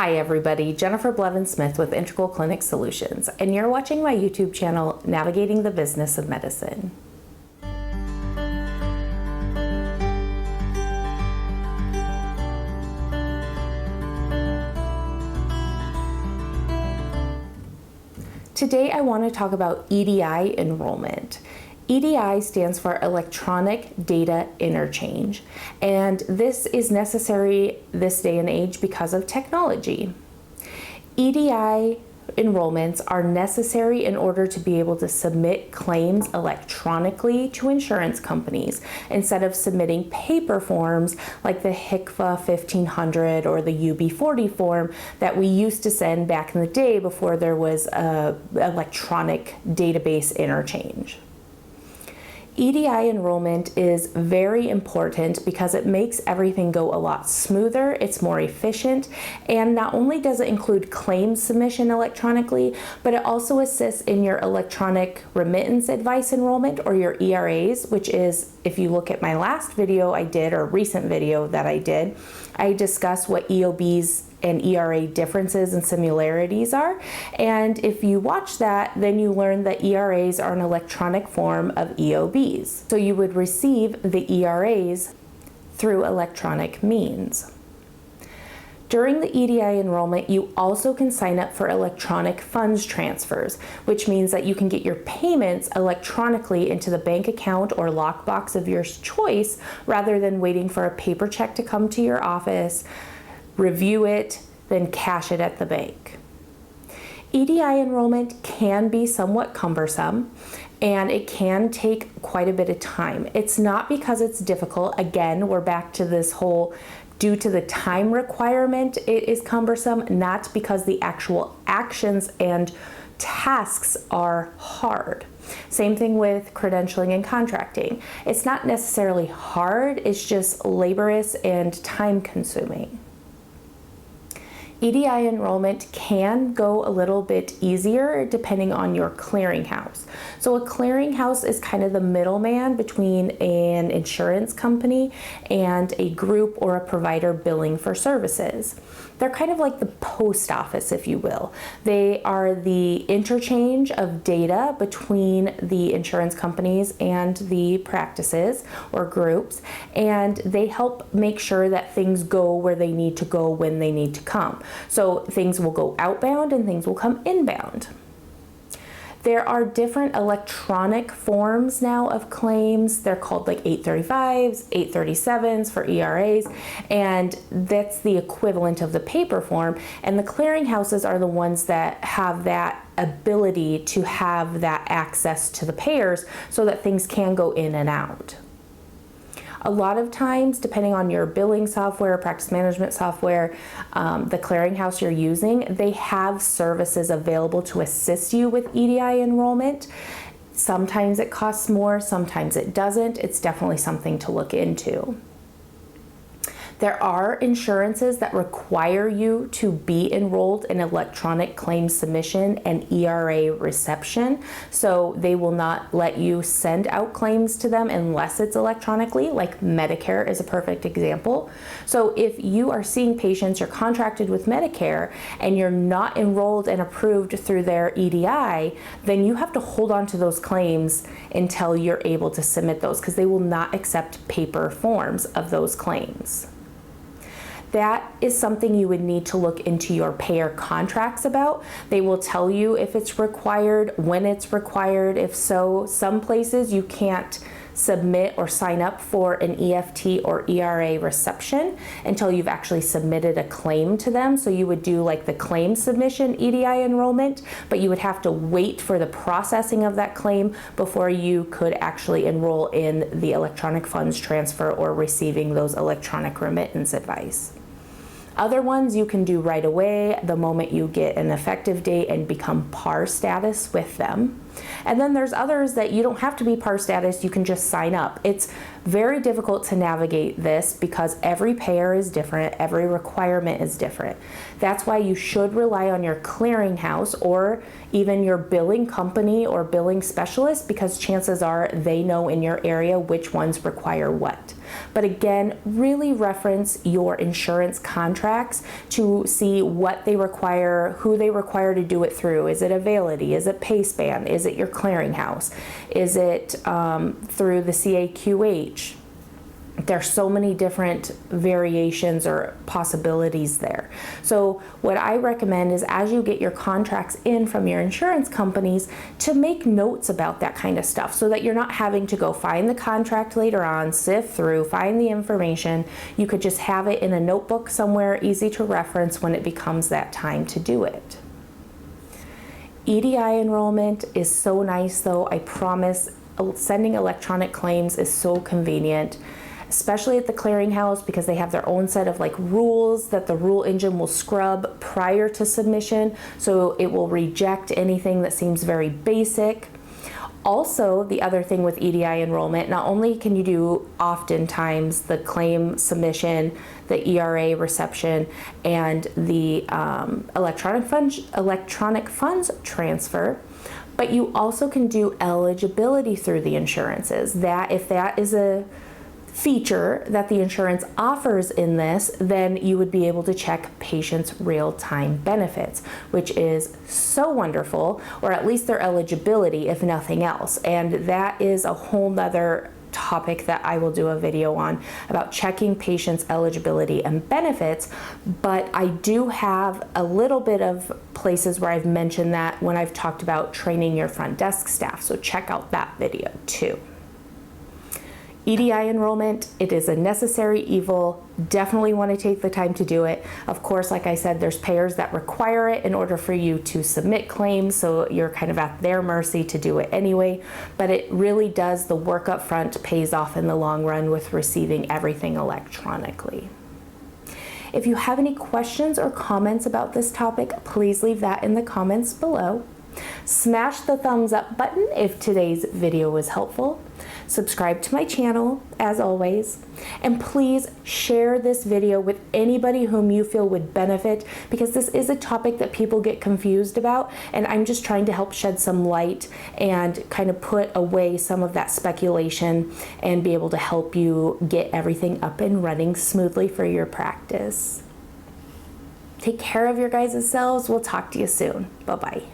Hi everybody, Jennifer Blevin-Smith with Integral Clinic Solutions, and you're watching my YouTube channel, Navigating the Business of Medicine. Today I want to talk about EDI enrollment. EDI stands for Electronic Data Interchange, and this is necessary this day and age because of technology. EDI enrollments are necessary in order to be able to submit claims electronically to insurance companies instead of submitting paper forms like the HCFA 1500 or the UB40 form that we used to send back in the day before there was electronic database interchange. EDI enrollment is very important because it makes everything go a lot smoother, it's more efficient, and not only does it include claim submission electronically, but it also assists in your electronic remittance advice enrollment or your ERAs, which is, if you look at my last video I did, or recent video that I did, I discussed what EOBs and ERA differences and similarities are. And if you watch that, then you learn that ERAs are an electronic form of EOBs. So you would receive the ERAs through electronic means. During the EDI enrollment, you also can sign up for electronic funds transfers, which means that you can get your payments electronically into the bank account or lockbox of your choice rather than waiting for a paper check to come to your office, review it, then cash it at the bank. EDI enrollment can be somewhat cumbersome and it can take quite a bit of time. It's not because it's difficult. Again, we're back to this whole due to the time requirement, it is cumbersome, not because the actual actions and tasks are hard. Same thing with credentialing and contracting. It's not necessarily hard, it's just laborious and time consuming. EDI enrollment can go a little bit easier depending on your clearinghouse. So a clearinghouse is kind of the middleman between an insurance company and a group or a provider billing for services. They're kind of like the post office, if you will. They are the interchange of data between the insurance companies and the practices or groups, and they help make sure that things go where they need to go when they need to come. So things will go outbound and things will come inbound. There are different electronic forms now of claims. They're called like 835s, 837s for ERAs, and that's the equivalent of the paper form. And the clearinghouses are the ones that have that ability to have that access to the payers so that things can go in and out. A lot of times, depending on your billing software, practice management software, the clearinghouse you're using, they have services available to assist you with EDI enrollment. Sometimes it costs more, sometimes it doesn't. It's definitely something to look into. There are insurances that require you to be enrolled in electronic claim submission and ERA reception, so they will not let you send out claims to them unless it's electronically, like Medicare is a perfect example. So if you are seeing patients, you're contracted with Medicare, and you're not enrolled and approved through their EDI, then you have to hold on to those claims until you're able to submit those, because they will not accept paper forms of those claims. That is something you would need to look into your payer contracts about. They will tell you if it's required, when it's required. If so, some places you can't submit or sign up for an EFT or ERA reception until you've actually submitted a claim to them. So you would do like the claim submission EDI enrollment, but you would have to wait for the processing of that claim before you could actually enroll in the electronic funds transfer or receiving those electronic remittance advice. Other ones you can do right away the moment you get an effective date and become PAR status with them. And then there's others that you don't have to be PAR status, you can just sign up. It's Very difficult to navigate this because every payer is different, every requirement is different. That's why you should rely on your clearinghouse or even your billing company or billing specialist, because chances are they know in your area which ones require what. But again, really reference your insurance contracts to see what they require, who they require to do it through. Is it Availity? Is it PaySpan? Is it your clearinghouse? Is it through the CAQH? There's so many different variations or possibilities there. So what I recommend is, as you get your contracts in from your insurance companies, to make notes about that kind of stuff so that you're not having to go find the contract later on, sift through, find the information. You could just have it in a notebook somewhere, easy to reference when it becomes that time to do it. EDI enrollment is so nice though, I promise. Sending electronic claims is so convenient, especially at the clearinghouse, because they have their own set of rules that the rule engine will scrub prior to submission, so it will reject anything that seems very basic. Also, the other thing with EDI enrollment, not only can you do oftentimes the claim submission, the ERA reception, and the electronic funds transfer, but you also can do eligibility through the insurances. That, if that is a feature that the insurance offers in this, then you would be able to check patients' real-time benefits, which is so wonderful, or at least their eligibility, if nothing else. And that is a whole nother topic that I will do a video on, about checking patients' eligibility and benefits. But I do have a little bit of places where I've mentioned that when I've talked about training your front desk staff, so check out that video too. EDI enrollment, it is a necessary evil. Definitely want to take the time to do it. Of course, like I said, there's payers that require it in order for you to submit claims, so you're kind of at their mercy to do it anyway. But it really does, the work up front pays off in the long run with receiving everything electronically. If you have any questions or comments about this topic, please leave that in the comments below. Smash the thumbs up button if today's video was helpful. Subscribe to my channel, as always, and please share this video with anybody whom you feel would benefit, because this is a topic that people get confused about, and I'm just trying to help shed some light and kind of put away some of that speculation and be able to help you get everything up and running smoothly for your practice. Take care of your guys' selves. We'll talk to you soon. Bye-bye.